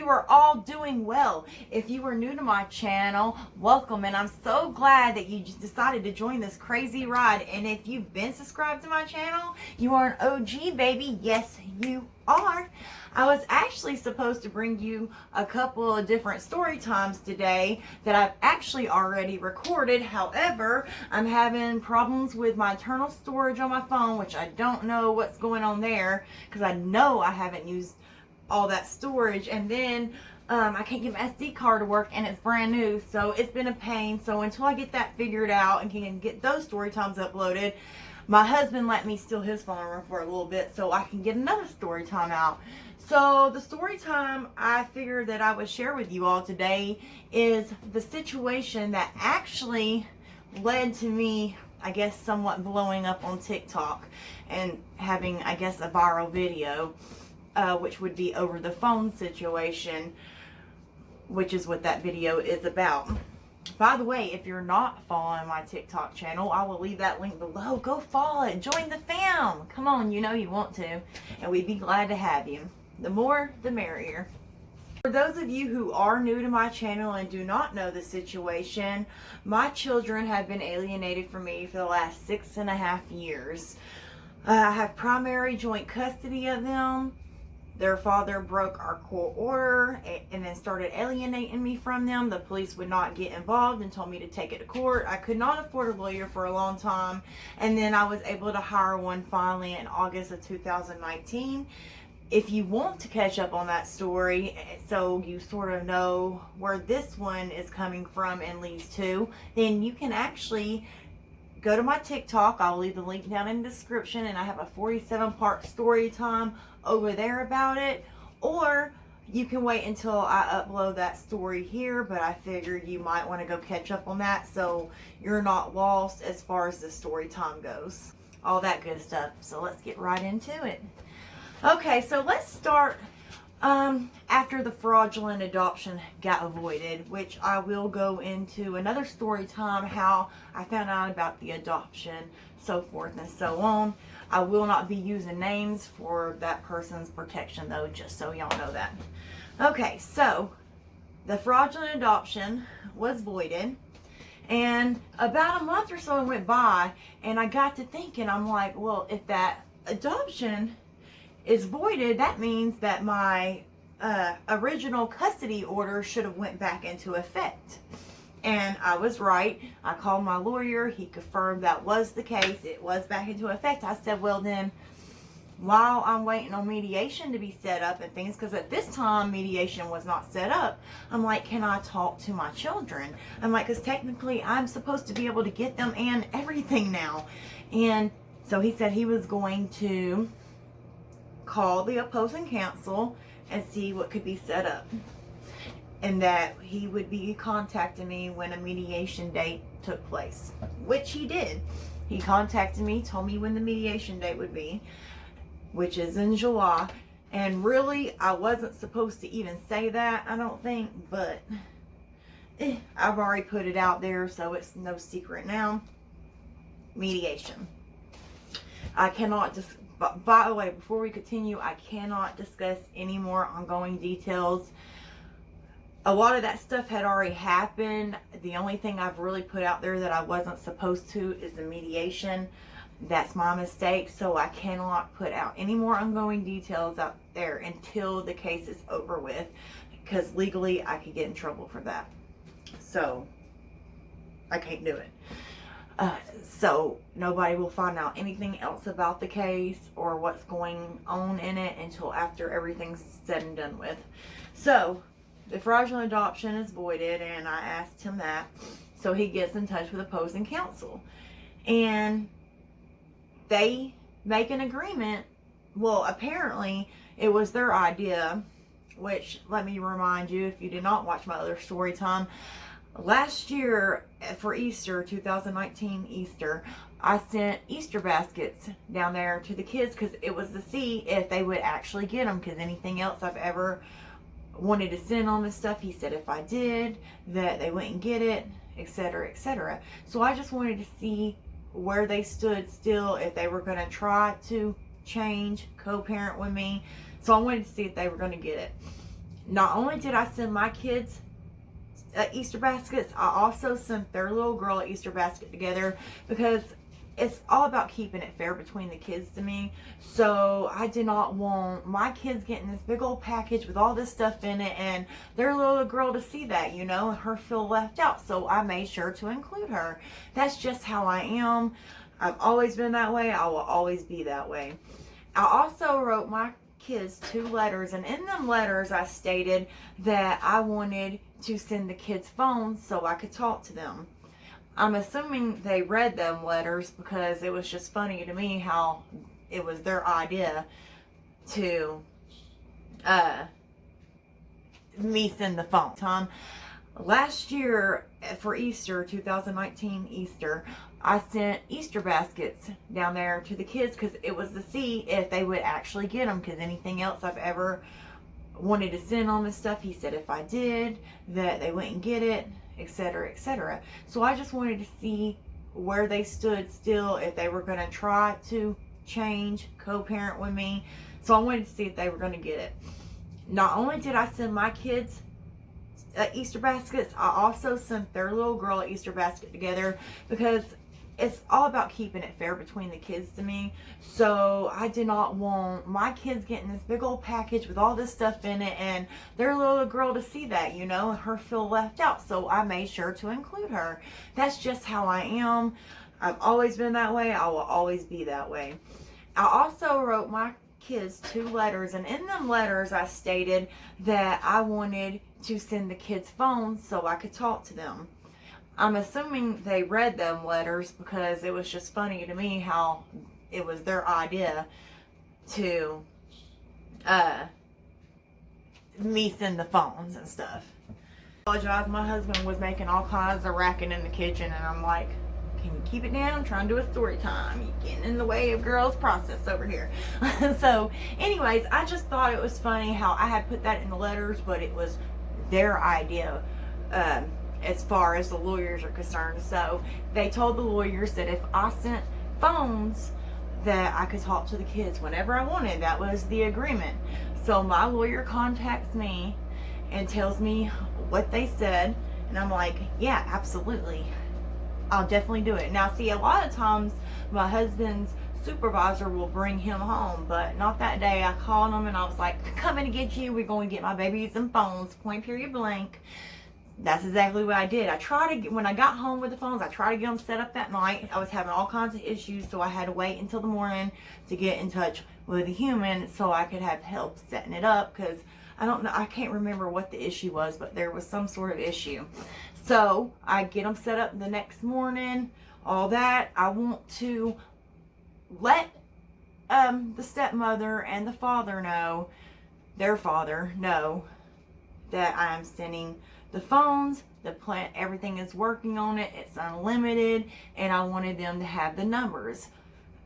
you are all doing well. If you are new to my channel, welcome, and I'm so glad that you decided to join this crazy ride. And if you've been subscribed to my channel, you are an OG, baby. Yes, you are. I was actually supposed to bring you a couple of different story times today that I've actually already recorded. However, I'm having problems with my internal storage on my phone, which I don't know what's going on there because I know I haven't used all that storage. And then I can't get my SD card to work, and it's brand new, so it's been a pain. So until I get that figured out and can get those story times uploaded, my husband let me steal his phone for a little bit so I can get another story time out. So the story time I figured that I would share with you all today is the situation that actually led to me, I guess, somewhat blowing up on TikTok and having, I guess, a viral video, which would be over the phone situation, which is what that video is about. By the way, if you're not following my TikTok channel, I will leave that link below. Go follow it. Join the fam. Come on, you know you want to. And we'd be glad to have you. The more, the merrier. For those of you who are new to my channel and do not know the situation, my children have been alienated from me for the last 6.5 years. I have primary joint custody of them. Their father broke our court order and then started alienating me from them. The police would not get involved and told me to take it to court. I could not afford a lawyer for a long time. And then I was able to hire one finally in August of 2019. If you want to catch up on that story, so you sort of know where this one is coming from and leads to, then you can actually go to my TikTok. I'll leave the link down in the description, and I have a 47-part story time over there about it. Or you can wait until I upload that story here, but I figured you might want to go catch up on that so you're not lost as far as the story time goes. All that good stuff. So let's get right into it. Okay, so let's start after the fraudulent adoption got avoided, which I will go into another story time, how I found out about the adoption, so forth and so on. I will not be using names for that person's protection though, just so y'all know that. Okay, so the fraudulent adoption was voided, and about a month or so went by, and I got to thinking, I'm like, well, if that adoption is voided, that means that my original custody order should have went back into effect. And I was right. I called my lawyer. He confirmed that was the case. It was back into effect. I said, well then, while I'm waiting on mediation to be set up and things, because at this time mediation was not set up, I'm like, can I talk to my children? I'm like, because technically I'm supposed to be able to get them and everything now. And so he said he was going to call the opposing counsel and see what could be set up, and that he would be contacting me when a mediation date took place, which he did. He contacted me, told me when the mediation date would be, which is in July. And really, I wasn't supposed to even say that, I don't think, but I've already put it out there, so it's no secret now. Mediation. I cannot just, by the way, before we continue, I cannot discuss any more ongoing details. A lot of that stuff had already happened. The only thing I've really put out there that I wasn't supposed to is the mediation. That's my mistake. So I cannot put out any more ongoing details out there until the case is over with, because legally I could get in trouble for that. So I can't do it. So nobody will find out anything else about the case or what's going on in it until after everything's said and done with. So the fraudulent adoption is voided, and I asked him that. So he gets in touch with opposing counsel, and they make an agreement. Well, apparently it was their idea, which, let me remind you, if you did not watch my other story time, last year for Easter, 2019 Easter, I sent Easter baskets down there to the kids because it was to see if they would actually get them, because anything else I've ever wanted to send on this stuff, he said if I did, that they wouldn't get it, etc., etc. So I just wanted to see where they stood still, if they were going to try to change, co-parent with me. So I wanted to see if they were going to get it. Not only did I send my kids Easter baskets, I also sent their little girl an Easter basket together, because it's all about keeping it fair between the kids to me. So I did not want my kids getting this big old package with all this stuff in it and their little girl to see that, you know, and her feel left out. So I made sure to include her. That's just how I am. I've always been that way. I will always be that way. I also wrote my kids 2 letters, and in them letters I stated that I wanted to send the kids phones so I could talk to them. I'm assuming they read them letters, because it was just funny to me how it was their idea to me send the phone. Tom, last year for Easter, 2019 Easter, I sent Easter baskets down there to the kids, because it was to see if they would actually get them, because anything else I've ever wanted to send on this stuff, he said if I did, that they wouldn't get it, etc., etc. So I just wanted to see where they stood still, if they were going to try to change, co-parent with me. So I wanted to see if they were going to get it. Not only did I send my kids Easter baskets, I also sent their little girl an Easter basket together, because it's all about keeping it fair between the kids to me. So I did not want my kids getting this big old package with all this stuff in it and their little girl to see that, you know, and her feel left out. So I made sure to include her. That's just how I am. I've always been that way. I will always be that way. I also wrote my kids 2 letters, and in them letters I stated that I wanted to send the kids phones so I could talk to them. I'm assuming they read them letters, because it was just funny to me how it was their idea to me send the phones and stuff. I apologize, my husband was making all kinds of racket in the kitchen, and I'm like, can you keep it down? I'm trying to do a story time. You're getting in the way of girls' process over here. So anyways, I just thought it was funny how I had put that in the letters, but it was their idea as far as the lawyers are concerned. So they told the lawyers that if I sent phones, that I could talk to the kids whenever I wanted. That was the agreement. So my lawyer contacts me and tells me what they said, and I'm like, yeah, absolutely, I'll definitely do it. Now see, a lot of times my husband's supervisor will bring him home, but not that day. I called him and I was like, coming to get you, we're going to get my baby some phones, point period blank. That's exactly what I did. I tried to get, when I got home with the phones, I tried to get them set up that night. I was having all kinds of issues, so I had to wait until the morning to get in touch with a human so I could have help setting it up, because I don't know, I can't remember what the issue was, but there was some sort of issue. So I get them set up the next morning, all that. I want to let the stepmother and the father know, their father know, that I am sending the phones, the plan, everything is working on it, it's unlimited, and I wanted them to have the numbers.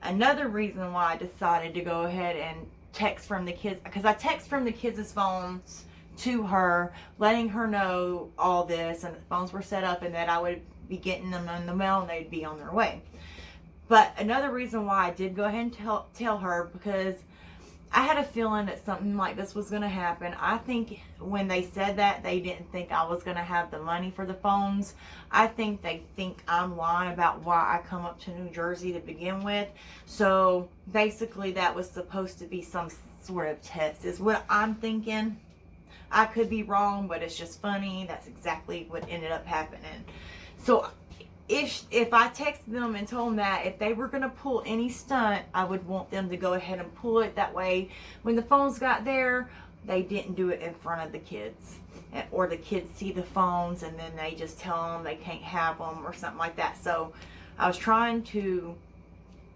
Another reason why I decided to go ahead and text from the kids, because I text from the kids' phones to her, letting her know all this, and the phones were set up, and that I would be getting them in the mail and they'd be on their way. But another reason why I did go ahead and tell her, because I had a feeling that something like this was going to happen. I think when they said that, they didn't think I was going to have the money for the phones. I think they think I'm lying about why I come up to New Jersey to begin with. So basically that was supposed to be some sort of test, is what I'm thinking. I could be wrong, but it's just funny. That's exactly what ended up happening. So if I texted them and told them that if they were going to pull any stunt, I would want them to go ahead and pull it. That way, when the phones got there, they didn't do it in front of the kids. Or the kids see the phones and then they just tell them they can't have them or something like that. So I was trying to,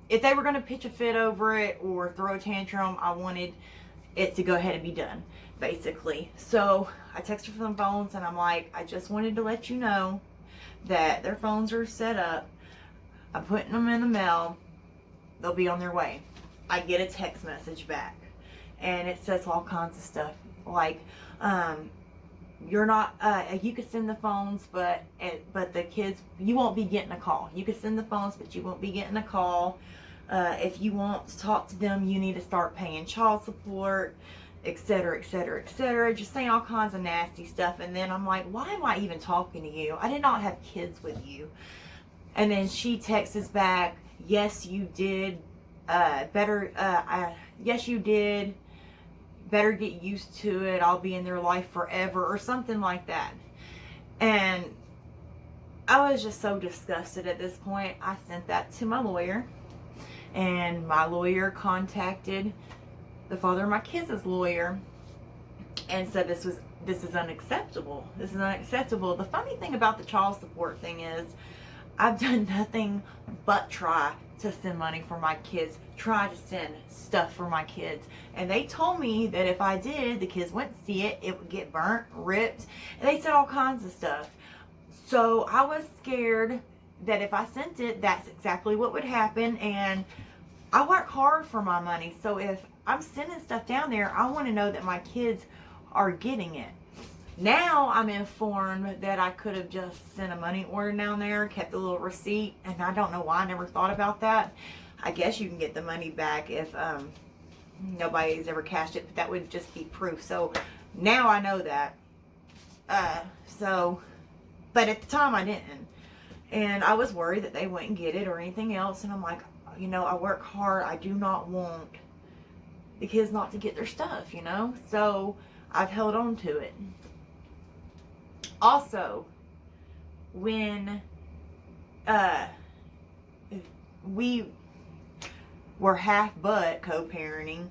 if they were going to pitch a fit over it or throw a tantrum, I wanted it to go ahead and be done, basically. So I texted for them phones and I'm like, I just wanted to let you know that their phones are set up. I'm putting them in the mail. They'll be on their way. I get a text message back and it says all kinds of stuff like, you're not, you could send the phones, but the kids, you won't be getting a call. You could send the phones, but you won't be getting a call. If you want to talk to them, you need to start paying child support, etc., etc., etc., just saying all kinds of nasty stuff. And then I'm like, why am I even talking to you? I did not have kids with you. And then she texts us back, yes, you did. Yes, you did. Better get used to it. I'll be in their life forever, or something like that. And I was just so disgusted at this point. I sent that to my lawyer, and my lawyer contacted the father of my kids' lawyer and said this is unacceptable. This is unacceptable. The funny thing about the child support thing is I've done nothing but try to send money for my kids, try to send stuff for my kids. And they told me that if I did, the kids wouldn't see it, it would get burnt, ripped, and they said all kinds of stuff. So I was scared that if I sent it, that's exactly what would happen. And I work hard for my money. So if I'm sending stuff down there, I want to know that my kids are getting it. Now I'm informed that I could have just sent a money order down there, kept a little receipt, and I don't know why I never thought about that. I guess you can get the money back if nobody's ever cashed it, but that would just be proof. So now I know that. But at the time I didn't. And I was worried that they wouldn't get it or anything else. And I'm like, you know, I work hard. I do not want the kids not to get their stuff, you know. So I've held on to it. Also, when we were half butt co-parenting,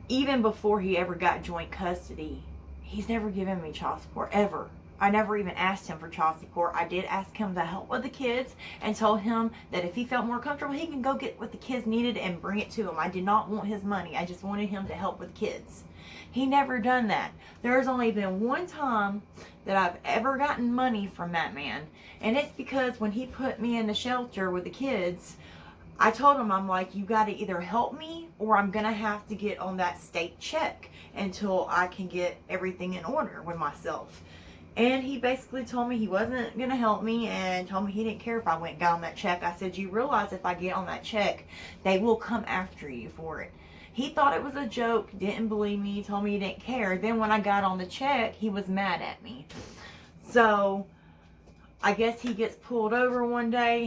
even before he ever got joint custody, he's never given me child support, ever. I never even asked him for child support. I did ask him to help with the kids and told him that if he felt more comfortable, he can go get what the kids needed and bring it to him. I did not want his money. I just wanted him to help with kids. He never done that. There's only been one time that I've ever gotten money from that man. And it's because when he put me in the shelter with the kids, I told him, I'm like, you got to either help me or I'm going to have to get on that state check until I can get everything in order with myself. And he basically told me he wasn't going to help me and told me he didn't care if I went and got on that check. I said, you realize if I get on that check, they will come after you for it. He thought it was a joke, didn't believe me, told me he didn't care. Then when I got on the check, he was mad at me. So I guess he gets pulled over one day.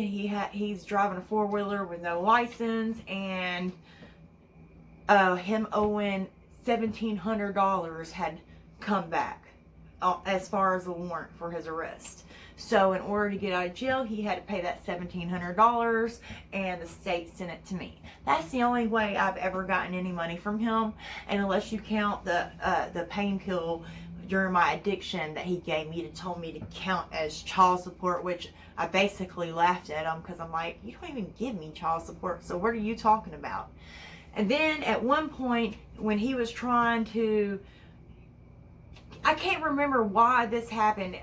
He's driving a four-wheeler with no license, and him owing $1,700 had come back as far as the warrant for his arrest. So in order to get out of jail, he had to pay that $1,700, and the state sent it to me. That's the only way I've ever gotten any money from him, and unless you count the pain pill during my addiction that he gave me, told me to count as child support, which I basically laughed at him because I'm like, you don't even give me child support, so what are you talking about? And then at one point when he was trying to, I can't remember why this happened.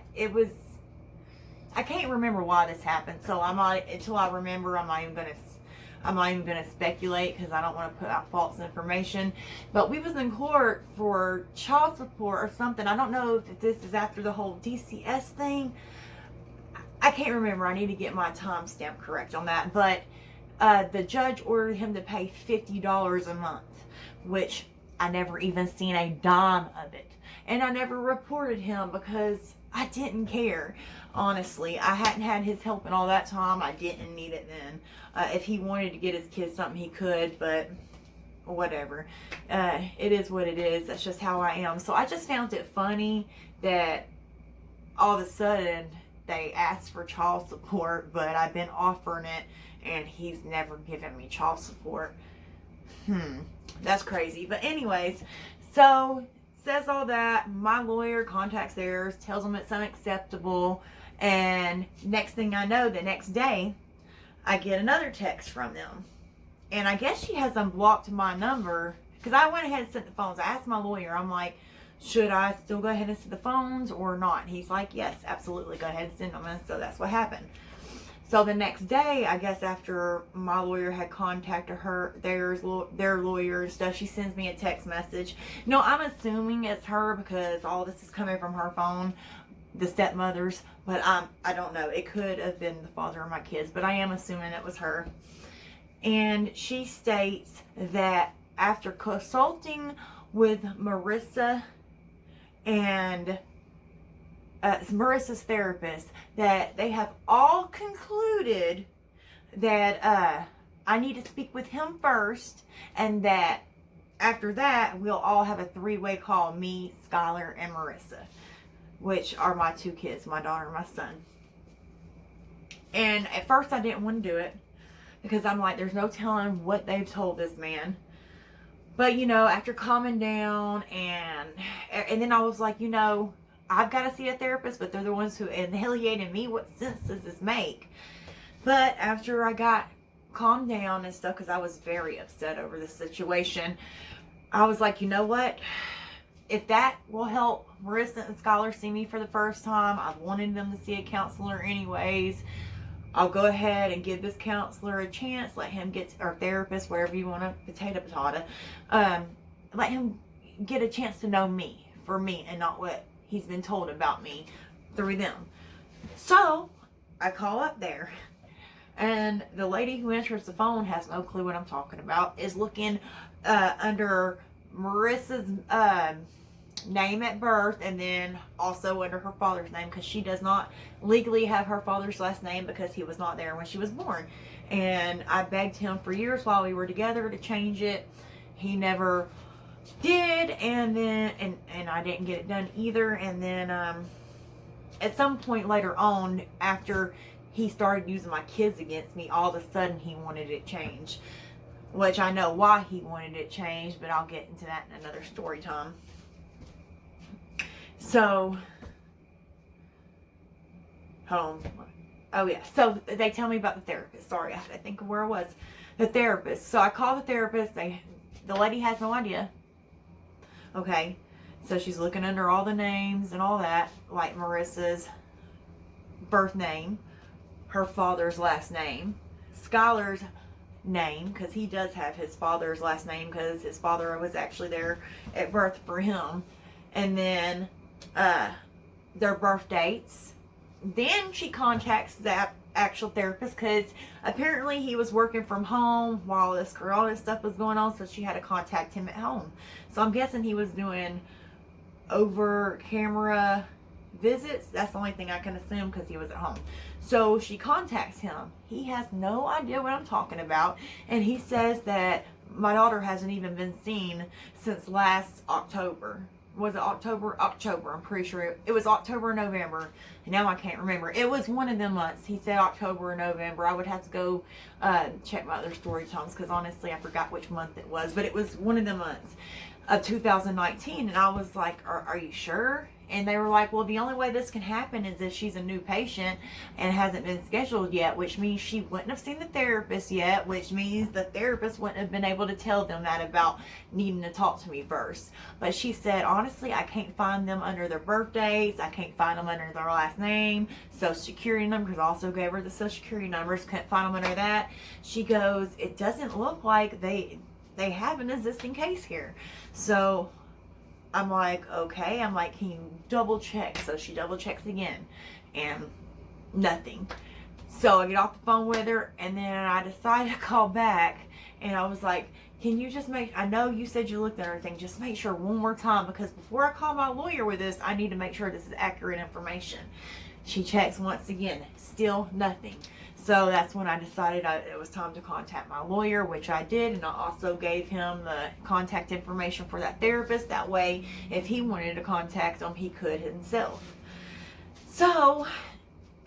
I can't remember why this happened. So until I remember, I'm not even gonna speculate because I don't want to put out false information. But we was in court for child support or something. I don't know if this is after the whole DCS thing. I can't remember. I need to get my timestamp correct on that. But the judge ordered him to pay $50 a month, which I never even seen a dime of it. And I never reported him because I didn't care. Honestly, I hadn't had his help in all that time. I didn't need it then. If he wanted to get his kids something, he could, but whatever. It is what it is. That's just how I am. So I just found it funny that all of a sudden they asked for child support, but I've been offering it and he's never given me child support. That's crazy. But anyways, so says all that. My lawyer contacts theirs, tells them it's unacceptable, and next thing I know, the next day I get another text from them, and I guess she has unblocked my number because I went ahead and sent the phones. I asked my lawyer, I'm like, should I still go ahead and send the phones or not? And he's like, yes, absolutely, go ahead and send them. And so that's what happened. So the next day, I guess after my lawyer had contacted their lawyer and stuff, she sends me a text message. No, I'm assuming it's her because all this is coming from her phone, the stepmother's, but I don't know. It could have been the father of my kids, but I am assuming it was her. And she states that after consulting with Marissa and Marissa's therapist, that they have all concluded that I need to speak with him first, and that after that we'll all have a three-way call, me, Skylar, and Marissa, which are my two kids, my daughter and my son. And at first I didn't want to do it because I'm like, there's no telling what they've told this man. But, you know, after calming down and then I was like, you know, I've got to see a therapist, but they're the ones who annihilated me. What sense does this make? But after I got calmed down and stuff, because I was very upset over the situation, I was like, you know what? If that will help Marissa and Skylar see me for the first time, I've wanted them to see a counselor anyways. I'll go ahead and give this counselor a chance. Let him get, or therapist, wherever you want to, potato. Let him get a chance to know me for me and not what he's been told about me through them. So I call up there, and the lady who answers the phone has no clue what I'm talking about, is looking under Marissa's name at birth, and then also under her father's name, because she does not legally have her father's last name because he was not there when she was born. And I begged him for years while we were together to change it. He never did, and then and I didn't get it done either. And then at some point later on, after he started using my kids against me, all of a sudden he wanted it changed, which I know why he wanted it changed, but I'll get into that in another story time. So, hold on. Oh yeah, so they tell me about the therapist. Sorry, I had to think of where I was. The therapist. So I call the therapist. The lady has no idea. Okay, so she's looking under all the names and all that, like Marissa's birth name, her father's last name, Skylar's name, because he does have his father's last name because his father was actually there at birth for him, and then their birth dates. Then she contacts that actual therapist because apparently he was working from home while this corona stuff was going on, so she had to contact him at home. So I'm guessing he was doing over camera visits. That's the only thing I can assume, because he was at home. So she contacts him. He has no idea what I'm talking about, and he says that my daughter hasn't even been seen since last October. Was it October? October. I'm pretty sure it was October or November. And now I can't remember. It was one of them months. He said October or November. I would have to go check my other story times, because honestly I forgot which month it was. But it was one of the months of 2019. And I was like, are you sure? And they were like, well, the only way this can happen is if she's a new patient and hasn't been scheduled yet, which means she wouldn't have seen the therapist yet, which means the therapist wouldn't have been able to tell them that about needing to talk to me first. But she said, honestly, I can't find them under their birthdays. I can't find them under their last name. Social Security numbers, also gave her the Social Security numbers, couldn't find them under that. She goes, it doesn't look like they have an existing case here. So I'm like, okay. I'm like, can you double check? So she double checks again, and nothing. So I get off the phone with her, and then I decided to call back, and I was like, can you just I know you said you looked at everything, just make sure one more time, because before I call my lawyer with this, I need to make sure this is accurate information. She checks once again, still nothing. So that's when I decided it was time to contact my lawyer, which I did. And I also gave him the contact information for that therapist. That way, if he wanted to contact them, he could himself. So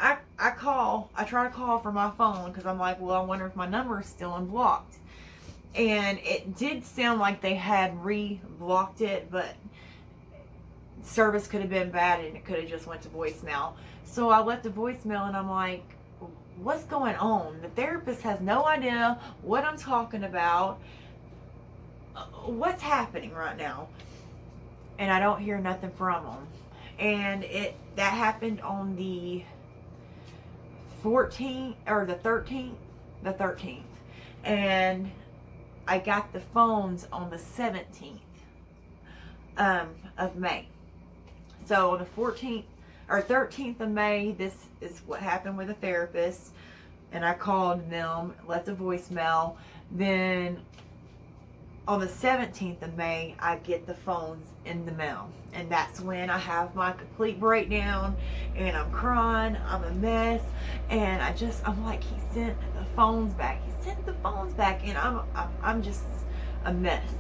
I try to call from my phone, because I'm like, well, I wonder if my number is still unblocked. And it did sound like they had re-blocked it, but service could have been bad and it could have just went to voicemail. So I left a voicemail, and I'm like, what's going on? The therapist has no idea what I'm talking about. What's happening right now? And I don't hear nothing from them. And that happened on the 14th or the 13th, and I got the phones on the 17th of May. So on the 14th or 13th of May, this is what happened with the therapist, and I called them, left a voicemail. Then on the 17th of May, I get the phones in the mail. And that's when I have my complete breakdown, and I'm crying, I'm a mess, and I'm like, he sent the phones back. He sent the phones back, and I'm just a mess.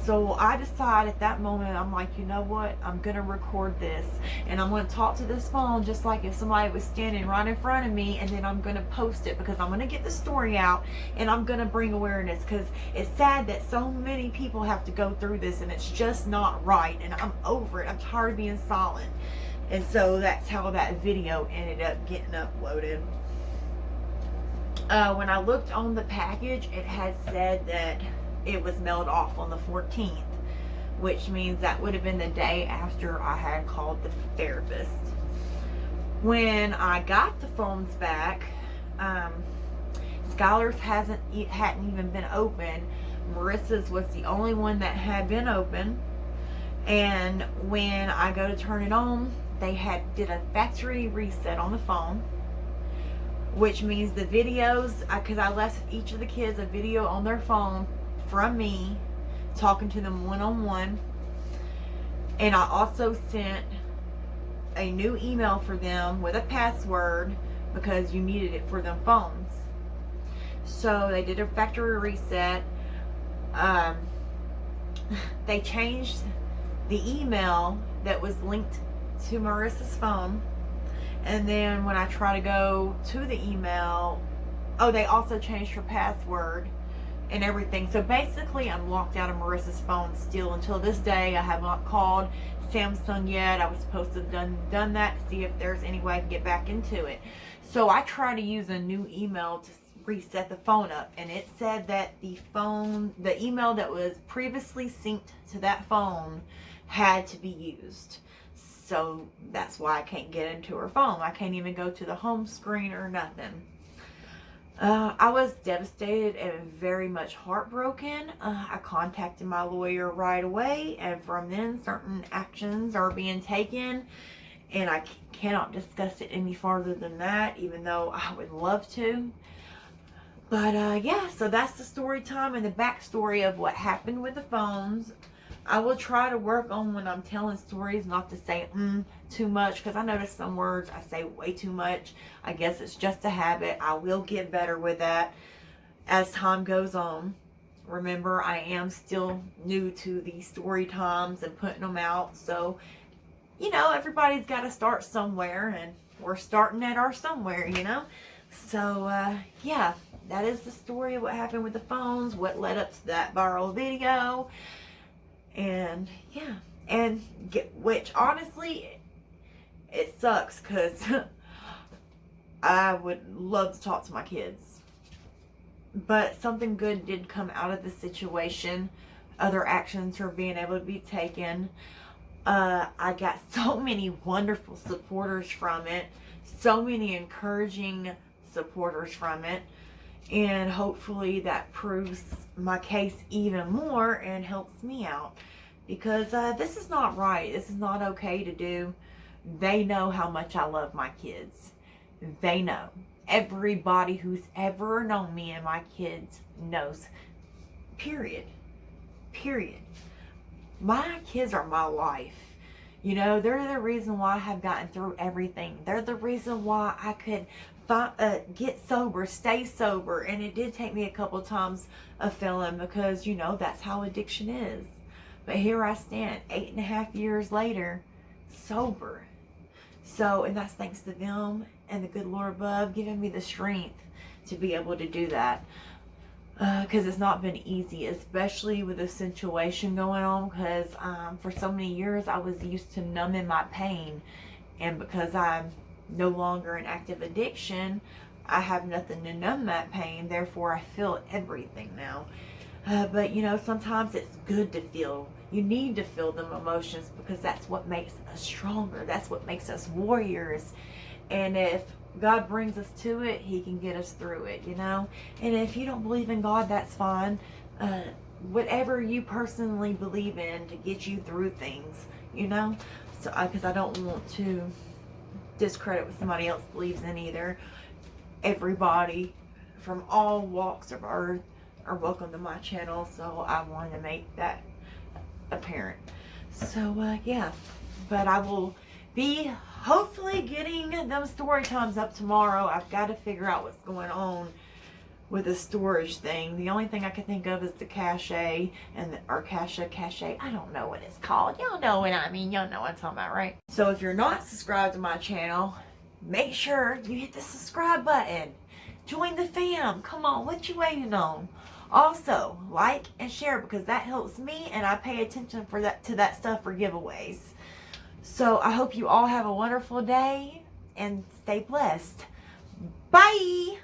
So I decide at that moment, I'm like, you know what? I'm going to record this, and I'm going to talk to this phone just like if somebody was standing right in front of me, and then I'm going to post it, because I'm going to get the story out, and I'm going to bring awareness, because it's sad that so many people have to go through this, and it's just not right, and I'm over it. I'm tired of being silent. And so that's how that video ended up getting uploaded. When I looked on the package, it had said that it was mailed off on the 14th, which means that would have been the day after I had called the therapist. When I got the phones back, Skylar's hadn't even been open. Marissa's was the only one that had been open. And when I go to turn it on, they did a factory reset on the phone, which means the videos, because I left each of the kids a video on their phone from me talking to them one-on-one, and I also sent a new email for them with a password, because you needed it for them phones. So they did a factory reset. They changed the email that was linked to Marissa's phone, and then when I try to go to the email, they also changed her password and everything. So basically, I'm locked out of Marissa's phone still until this day. I have not called Samsung yet. I was supposed to have done that to see if there's any way I can get back into it. So I try to use a new email to reset the phone up, and it said that the email that was previously synced to that phone had to be used. So that's why I can't get into her phone. I can't even go to the home screen or nothing. I was devastated and very much heartbroken. I contacted my lawyer right away, and from then certain actions are being taken, and I cannot discuss it any farther than that, even though I would love to. But yeah, so that's the story time and the backstory of what happened with the phones. I will try to work on, when I'm telling stories, not to say too much, because I notice some words I say way too much. I guess it's just a habit. I will get better with that as time goes on. Remember, I am still new to these story times and putting them out. So, you know, everybody's got to start somewhere, and we're starting at our somewhere, you know. So, yeah, that is the story of what happened with the phones, what led up to that viral video. And yeah, which honestly, it sucks, because I would love to talk to my kids, but something good did come out of the situation. Other actions are being able to be taken. I got so many wonderful supporters from it, so many encouraging supporters from it, and hopefully that proves my case even more and helps me out, because this is not right. This is not okay to do. They know how much I love my kids. They know. Everybody who's ever known me and my kids knows. Period. My kids are my life. You know, they're the reason why I have gotten through everything. They're the reason why I could get sober, stay sober. And it did take me a couple times of failing, because, you know, that's how addiction is. But here I stand 8.5 years later, sober. So, and that's thanks to them and the good Lord above giving me the strength to be able to do that. Because it's not been easy, especially with the situation going on, because for so many years I was used to numbing my pain, and because I'm no longer in active addiction, I have nothing to numb that pain. Therefore, I feel everything now. But you know, sometimes it's good to feel. You need to feel them emotions, because that's what makes us stronger. That's what makes us warriors. And if God brings us to it, He can get us through it, you know. And if you don't believe in God, that's fine. Whatever you personally believe in to get you through things, you know. So, because I don't want to discredit what somebody else believes in either. Everybody from all walks of earth are welcome to my channel, so I wanted to make that apparent. So yeah, but I will be hopefully getting them story times up tomorrow. I've got to figure out what's going on with the storage thing. The only thing I can think of is the cache or cache. I don't know what it's called. Y'all know what I mean. Y'all know what I'm talking about, right? So if you're not subscribed to my channel, make sure you hit the subscribe button. Join the fam. Come on, what you waiting on? Also, like and share, because that helps me, and I pay attention to that stuff for giveaways. So I hope you all have a wonderful day and stay blessed. Bye.